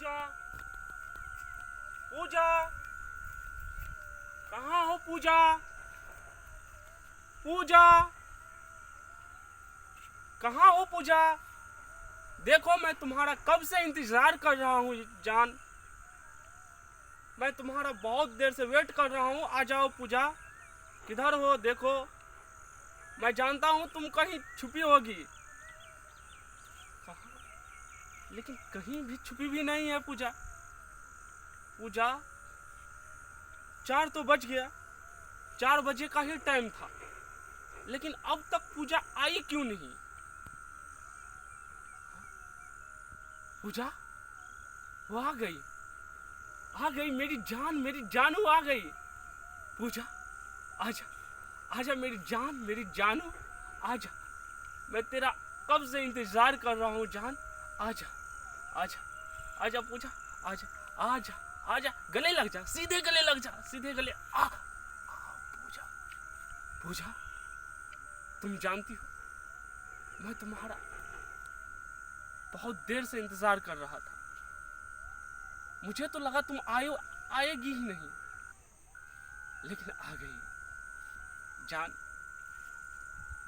पूजा, पूजा, कहाँ हो पूजा? पूजा, कहाँ हो पूजा? देखो मैं तुम्हारा कब से इंतजार कर रहा हूँ जान। मैं तुम्हारा बहुत देर से वेट कर रहा हूँ। आ जाओ पूजा। किधर हो? देखो मैं जानता हूँ तुम कहीं छुपी होगी। कहाँ? लेकिन कहीं भी छुपी भी नहीं है पूजा। पूजा 4 तो बज गया, 4 बजे का ही टाइम था, लेकिन अब तक पूजा आई क्यों नहीं? पूजा वो आ गई मेरी जान, मेरी जानू आ गई। पूजा आजा, आजा मेरी जान, मेरी जानू आजा। मैं तेरा कब से इंतजार कर रहा हूँ जान। आजा, आजा, आजा पूजा, आजा, आजा, आजा। गले लग जा, सीधे गले लग जा, सीधे गले आ, पूजा, पूजा तुम जानती हो मैं तुम्हारा बहुत देर से इंतजार कर रहा था। मुझे तो लगा तुम आएगी ही नहीं, लेकिन आ गई जान।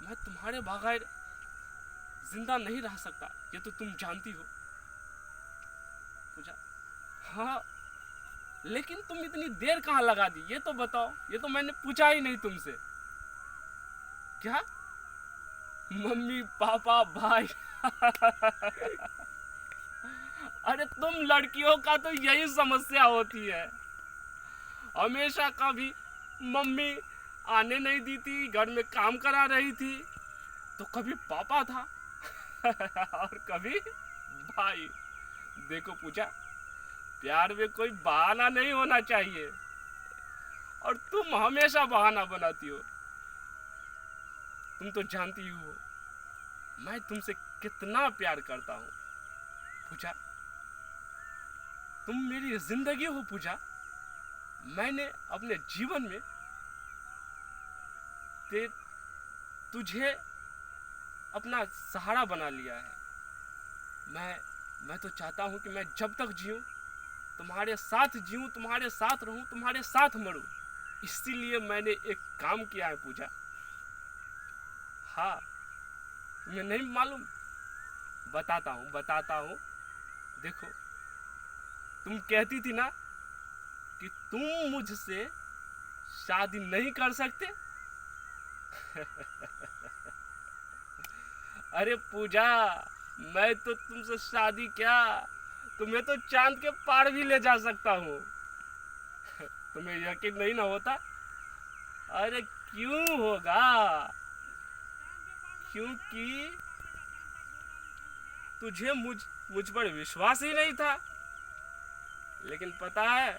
मैं तुम्हारे बगैर जिंदा नहीं रह सकता, ये तो तुम जानती हो पूजा। हाँ, लेकिन तुम इतनी देर कहाँ लगा दी ये तो बताओ। ये तो मैंने पूछा ही नहीं तुमसे। क्या मम्मी पापा भाई अरे तुम लड़कियों का तो यही समस्या होती है। हमेशा कभी मम्मी आने नहीं दी थी, घर में काम करा रही थी, तो कभी पापा था और कभी भाई। देखो पूजा, प्यार में कोई बहाना नहीं होना चाहिए, और तुम हमेशा बहाना बनाती हो। तुम तो जानती हो मैं तुमसे कितना प्यार करता हूँ पूजा। तुम मेरी जिंदगी हो पूजा। मैंने अपने जीवन में तुझे अपना सहारा बना लिया है। मैं तो चाहता हूँ कि मैं जब तक जीऊँ तुम्हारे साथ जीऊँ, तुम्हारे साथ रहूँ, तुम्हारे साथ मरूँ। इसीलिए मैंने एक काम किया है पूजा। हाँ, तुम्हें नहीं मालूम? बताता हूँ। देखो, तुम कहती थी ना कि तुम मुझसे शादी नहीं कर सकते अरे पूजा, मैं तो तुमसे शादी क्या, तुम्हें तो चांद के पार भी ले जा सकता हूँ तुम्हें यकीन नहीं ना होता? अरे क्यों होगा? क्योंकि तुझे मुझ पर विश्वास ही नहीं था। लेकिन पता है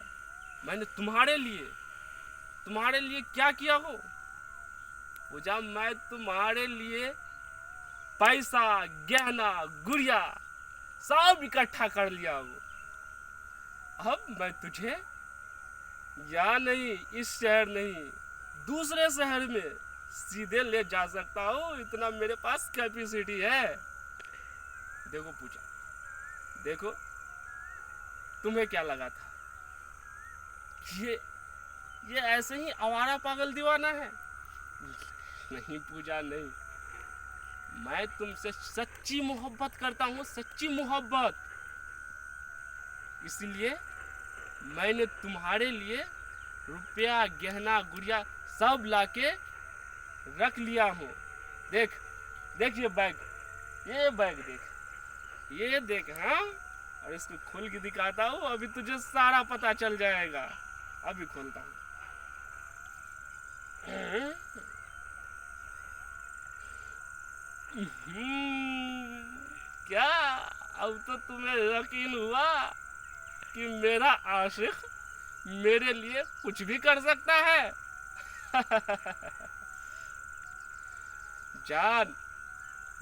मैंने तुम्हारे लिए क्या किया हो पूजा? मैं तुम्हारे लिए पैसा, गहना, गुड़िया सब इकट्ठा कर लिया हूँ। अब मैं तुझे या नहीं, इस शहर नहीं, दूसरे शहर में सीधे ले जा सकता हूँ। इतना मेरे पास कैपेसिटी है। देखो पूजा, देखो, तुम्हें क्या लगा था ये ऐसे ही आवारा पागल दीवाना है? नहीं पूजा, नहीं। मैं तुमसे सच्ची मोहब्बत करता हूँ, सच्ची मोहब्बत। इसलिए मैंने तुम्हारे लिए रुपया, गहना, गुड़िया सब लाके रख लिया हूँ। देख देख ये बैग देख, ये देख। हाँ, और इसको खोल के दिखाता हूँ, अभी तुझे सारा पता चल जाएगा। अभी खोलता हूँ। क्या अब तो तुम्हें यकीन हुआ कि मेरा आशिक मेरे लिए कुछ भी कर सकता है? जान,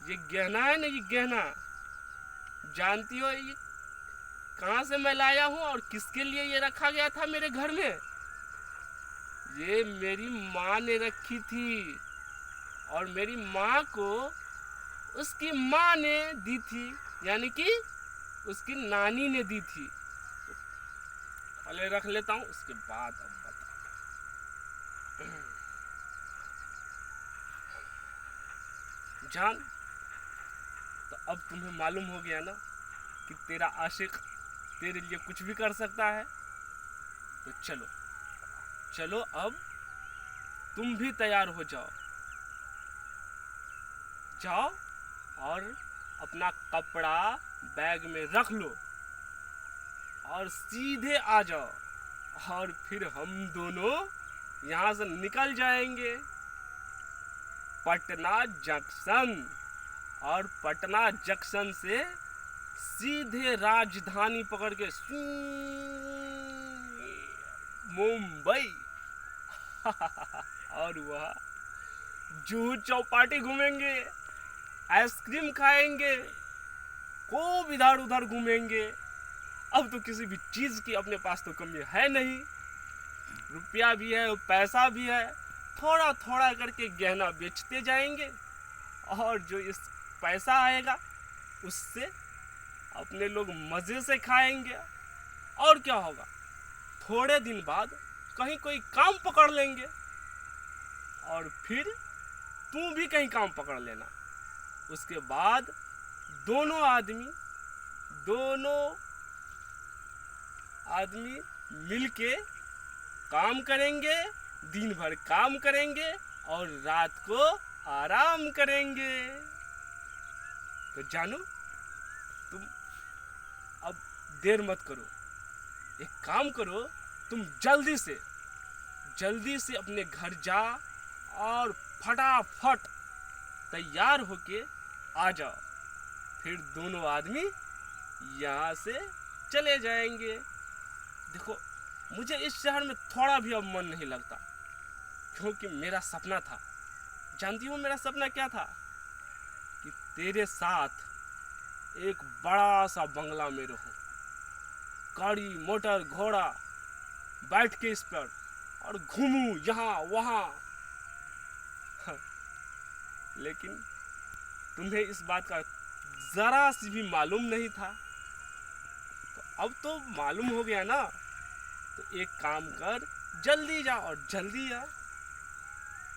ये गहना है ना, ये गहना जानती हो ये कहाँ से मैं लाया हूँ और किसके लिए ये रखा गया था मेरे घर में? ये मेरी माँ ने रखी थी, और मेरी माँ को उसकी माँ ने दी थी, यानी कि उसकी नानी ने दी थी। पहले रख लेता हूँ, उसके बाद अब बता। जान, तो अब तुम्हें मालूम हो गया ना कि तेरा आशिक तेरे लिए कुछ भी कर सकता है। तो चलो चलो, अब तुम भी तैयार हो जाओ, जाओ और अपना कपड़ा बैग में रख लो और सीधे आ जाओ, और फिर हम दोनों यहाँ से निकल जाएंगे पटना जंक्शन, और पटना जंक्शन से सीधे राजधानी पकड़ के मुंबई और वह जुहू चौपाटी घूमेंगे, आइसक्रीम खाएंगे, खूब इधर उधर घूमेंगे। अब तो किसी भी चीज की अपने पास तो कमी है नहीं, रुपया भी है, पैसा भी है, थोड़ा थोड़ा करके गहना बेचते जाएंगे, और जो इस पैसा आएगा उससे अपने लोग मजे से खाएंगे। और क्या होगा, थोड़े दिन बाद कहीं कोई काम पकड़ लेंगे, और फिर तू भी कहीं काम पकड़ लेना। उसके बाद दोनों आदमी मिलके काम करेंगे, दिन भर काम करेंगे और रात को आराम करेंगे। तो जानू, तुम अब देर मत करो, एक काम करो, तुम जल्दी से अपने घर जा और फटाफट तैयार होके आ जाओ, फिर दोनों आदमी यहाँ से चले जाएंगे। देखो, मुझे इस शहर में थोड़ा भी अब मन नहीं लगता, क्योंकि मेरा सपना था, जानती हो मेरा सपना क्या था, कि तेरे साथ एक बड़ा सा बंगला में रहूं, गाड़ी मोटर घोड़ा बैठ के इस पर और घूमूं यहाँ वहाँ। लेकिन तुम्हें इस बात का जरा सी भी मालूम नहीं था, तो अब तो मालूम हो गया ना। तो एक काम कर, जल्दी जा और जल्दी आ।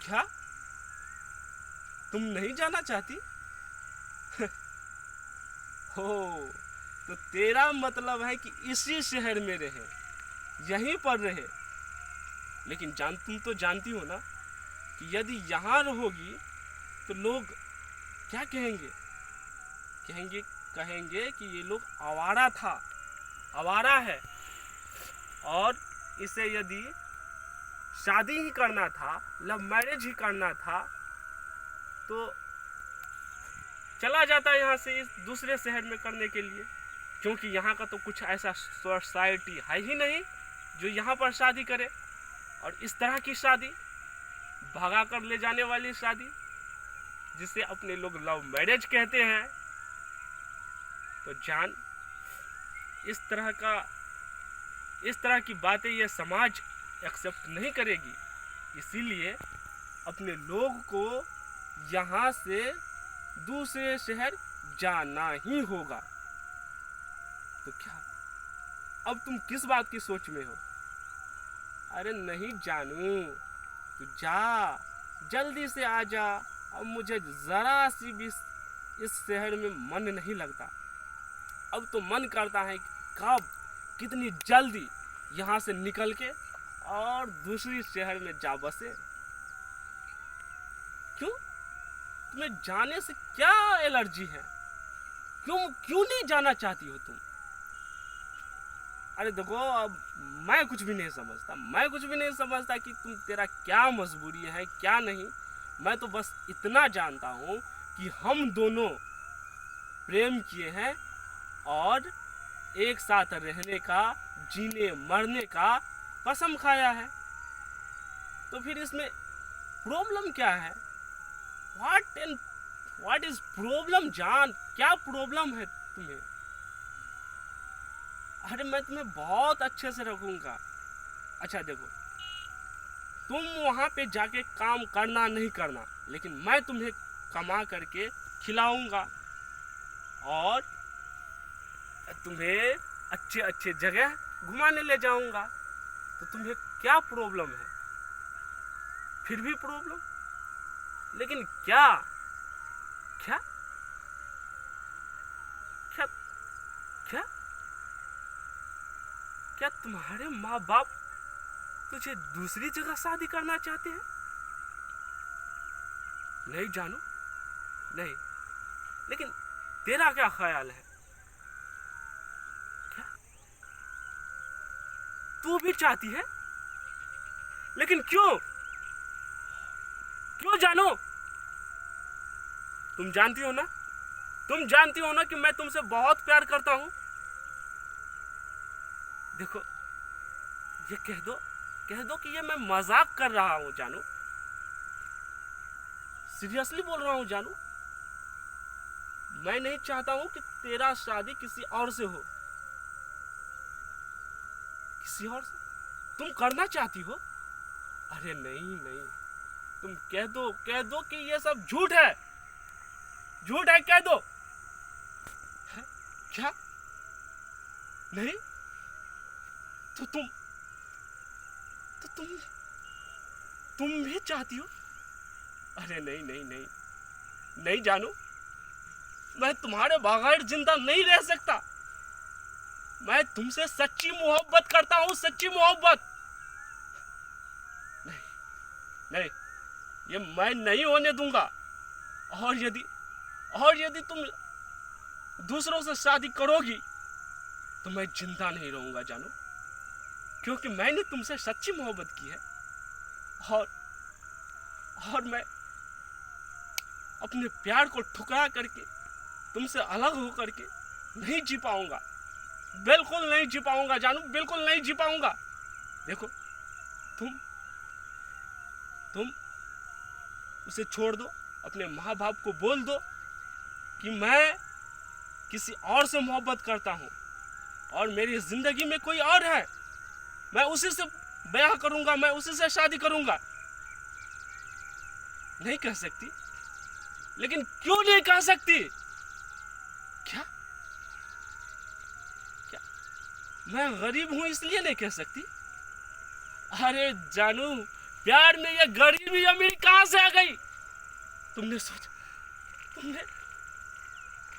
क्या तुम नहीं जाना चाहती? हो, तो तेरा मतलब है कि इसी शहर में रहे, यहीं पर रहे। लेकिन तुम तो जानती हो ना कि यदि यहाँ रहोगी तो लोग क्या कहेंगे? कहेंगे कि ये लोग आवारा है, और इसे यदि शादी ही करना था, लव मैरिज ही करना था, तो चला जाता यहाँ से इस दूसरे शहर में करने के लिए, क्योंकि यहाँ का तो कुछ ऐसा सोसाइटी है ही नहीं जो यहाँ पर शादी करे। और इस तरह की शादी, भगा कर ले जाने वाली शादी, जिसे अपने लोग लव मैरिज कहते हैं, तो जान, इस तरह की बातें ये समाज एक्सेप्ट नहीं करेगी। इसीलिए अपने लोग को यहाँ से दूसरे शहर जाना ही होगा। तो क्या अब तुम किस बात की सोच में हो? अरे नहीं जानू, तू जा, जल्दी से आ जा। अब मुझे जरा सी भी इस शहर में मन नहीं लगता। अब तो मन करता है कब, कितनी जल्दी यहाँ से निकल के और दूसरी शहर में जा बसे। क्यों? तुम्हें जाने से क्या एलर्जी है? क्यों नहीं जाना चाहती हो तुम? अरे देखो, अब मैं कुछ भी नहीं समझता कि तेरा क्या मजबूरी है, क्या नहीं। मैं तो बस इतना जानता हूँ कि हम दोनों प्रेम किए हैं और एक साथ रहने का, जीने मरने का कसम खाया है। तो फिर इसमें प्रॉब्लम क्या है? व्हाट इज प्रॉब्लम जान? क्या प्रॉब्लम है तुम्हें? अरे मैं तुम्हें बहुत अच्छे से रखूंगा। अच्छा देखो, तुम वहां पे जाके काम करना नहीं करना, लेकिन मैं तुम्हें कमा करके खिलाऊंगा और तुम्हें अच्छे अच्छे जगह घुमाने ले जाऊंगा तो तुम्हें क्या प्रॉब्लम है? फिर भी प्रॉब्लम? लेकिन क्या क्या क्या क्या क्या तुम्हारे माँ बाप तुझे दूसरी जगह शादी करना चाहते हैं? नहीं जानू, नहीं। लेकिन तेरा क्या ख्याल है? क्या तू भी चाहती है? लेकिन क्यों? क्यों जानू? तुम जानती हो ना, तुम जानती हो ना कि मैं तुमसे बहुत प्यार करता हूं। देखो, ये कह दो कि ये मैं मजाक कर रहा हूं जानू। सीरियसली बोल रहा हूं जानू। मैं नहीं चाहता हूं कि तेरा शादी किसी और से हो। किसी और से तुम करना चाहती हो? अरे नहीं नहीं, तुम कह दो कि ये सब झूठ है, झूठ है, कह दो। है? क्या? नहीं तो तुम भी चाहती हो? अरे नहीं नहीं नहीं नहीं जानू, मैं तुम्हारे बगैर जिंदा नहीं रह सकता। मैं तुमसे सच्ची मोहब्बत करता हूं, सच्ची मोहब्बत। नहीं नहीं, ये मैं नहीं होने दूंगा। और यदि तुम दूसरों से शादी करोगी तो मैं जिंदा नहीं रहूंगा जानू, क्योंकि मैंने तुमसे सच्ची मोहब्बत की है। और मैं अपने प्यार को ठुकरा करके तुमसे अलग हो करके नहीं जी पाऊंगा, बिल्कुल नहीं जी पाऊंगा जानू, बिल्कुल नहीं जी पाऊंगा। देखो, तुम उसे छोड़ दो, अपने माँ बाप को बोल दो कि मैं किसी और से मोहब्बत करता हूँ और मेरी जिंदगी में कोई और है, मैं उसी से ब्याह करूंगा, मैं उसी से शादी करूंगा। नहीं कह सकती? लेकिन क्यों नहीं कह सकती? क्या क्या मैं गरीब हूं इसलिए नहीं कह सकती? अरे जानू, प्यार में ये गरीबी अमीरी कहां से आ गई? तुमने सोचा,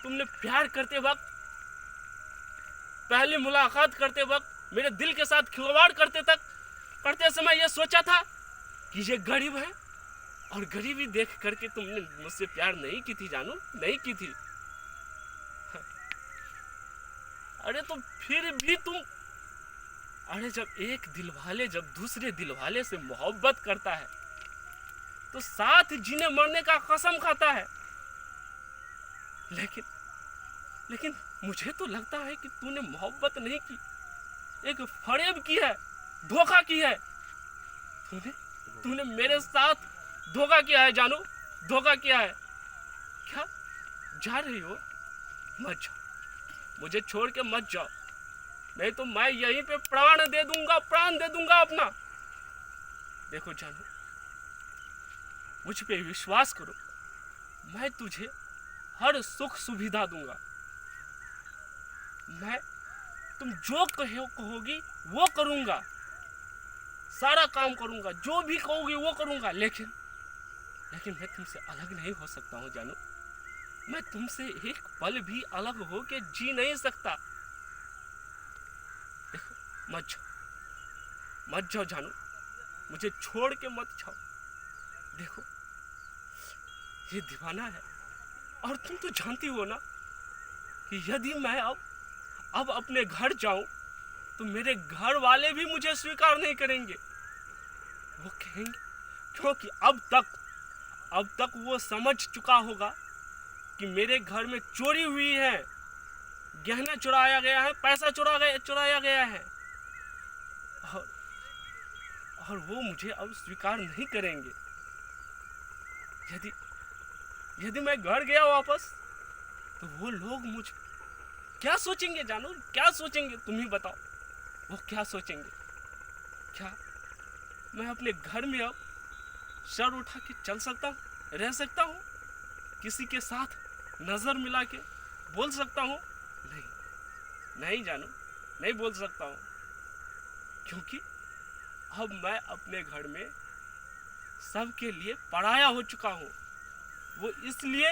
तुमने प्यार करते वक्त, पहली मुलाकात करते वक्त मेरे दिल के साथ खिलवाड़ करते समय यह सोचा था कि ये गरीब है? और गरीबी देख करके तुमने मुझसे प्यार नहीं की थी जानू, नहीं की थी। अरे तो फिर भी तुम, अरे जब दूसरे दिलवाले से मोहब्बत करता है तो साथ जीने मरने का कसम खाता है। लेकिन मुझे तो लगता है कि तूने मोहब्बत नहीं की, एक फरेब की है, धोखा की है। तूने मेरे साथ धोखा किया है जानू, धोखा किया है। क्या जा रही हो? मत जाओ, मुझे छोड़ के मत जाओ, नहीं तो मैं यहीं पे प्राण दे दूंगा अपना। देखो जानू, मुझ पे विश्वास करो, मैं तुझे हर सुख सुविधा दूंगा। मैं तुम जो कहोगी वो करूंगा, सारा काम करूंगा, जो भी कहोगी वो करूंगा। लेकिन मैं तुमसे अलग नहीं हो सकता हूं जानू, मैं तुमसे एक पल भी अलग हो के जी नहीं सकता। देखो, मत जाओ जानू, मुझे छोड़ के मत जाओ। देखो, ये दीवाना है, और तुम तो जानती हो ना कि यदि मैं अब अपने घर जाऊं तो मेरे घर वाले भी मुझे स्वीकार नहीं करेंगे। वो कहेंगे, क्योंकि अब तक वो समझ चुका होगा कि मेरे घर में चोरी हुई है, गहना चुराया गया है, पैसा चुराया गया है, और वो मुझे अब स्वीकार नहीं करेंगे। यदि मैं घर गया वापस तो वो लोग मुझ क्या सोचेंगे जानू, क्या सोचेंगे? तुम ही बताओ, वो क्या सोचेंगे? क्या मैं अपने घर में अब सर उठा के चल सकता हूँ, रह सकता हूँ, किसी के साथ नजर मिला के बोल सकता हूँ? नहीं जानू, नहीं बोल सकता हूँ। क्योंकि अब मैं अपने घर में सबके लिए पराया हो चुका हूँ। वो इसलिए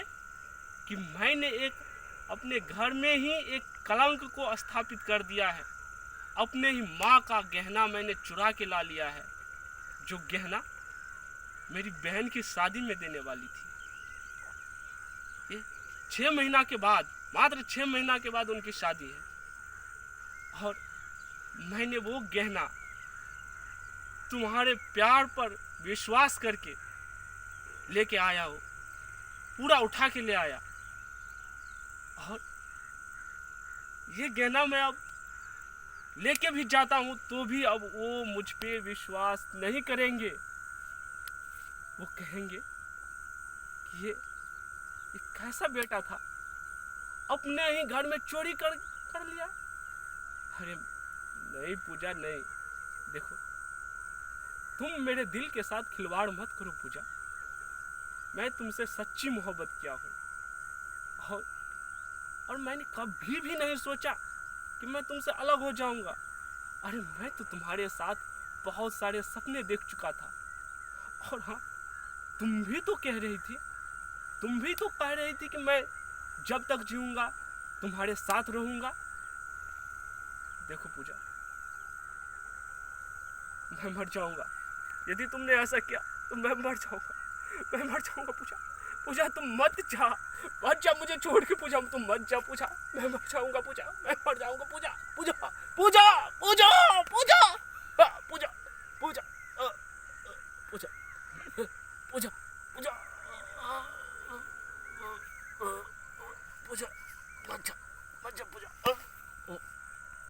कि मैंने एक अपने घर में ही एक कलंक को स्थापित कर दिया है। अपने ही माँ का गहना मैंने चुरा के ला लिया है, जो गहना मेरी बहन की शादी में देने वाली थी। ये 6 महीना के बाद, मात्र 6 महीना के बाद उनकी शादी है, और मैंने वो गहना तुम्हारे प्यार पर विश्वास करके लेके आया हो, पूरा उठा के ले आया। और ये गहना मैं अब लेके भी जाता हूँ तो भी अब वो मुझ पे विश्वास नहीं करेंगे। वो कहेंगे कि ये कैसा बेटा था, अपने ही घर में चोरी कर लिया। अरे नहीं पूजा, नहीं, देखो तुम मेरे दिल के साथ खिलवाड़ मत करो पूजा। मैं तुमसे सच्ची मोहब्बत किया हूँ, और मैंने कभी भी नहीं सोचा कि मैं तुमसे अलग हो जाऊंगा। अरे मैं तो तुम्हारे साथ बहुत सारे सपने देख चुका था। और हाँ, तुम भी तो कह रही थी कि मैं जब तक जीऊंगा तुम्हारे साथ रहूंगा। देखो पूजा, मैं मर जाऊंगा यदि तुमने ऐसा किया तो मैं मर जाऊंगा पूजा तुम मत जा मुझे छोड़ के पूजा, तुम मत जा पूजा, मैं मर जाऊंगा पूजा।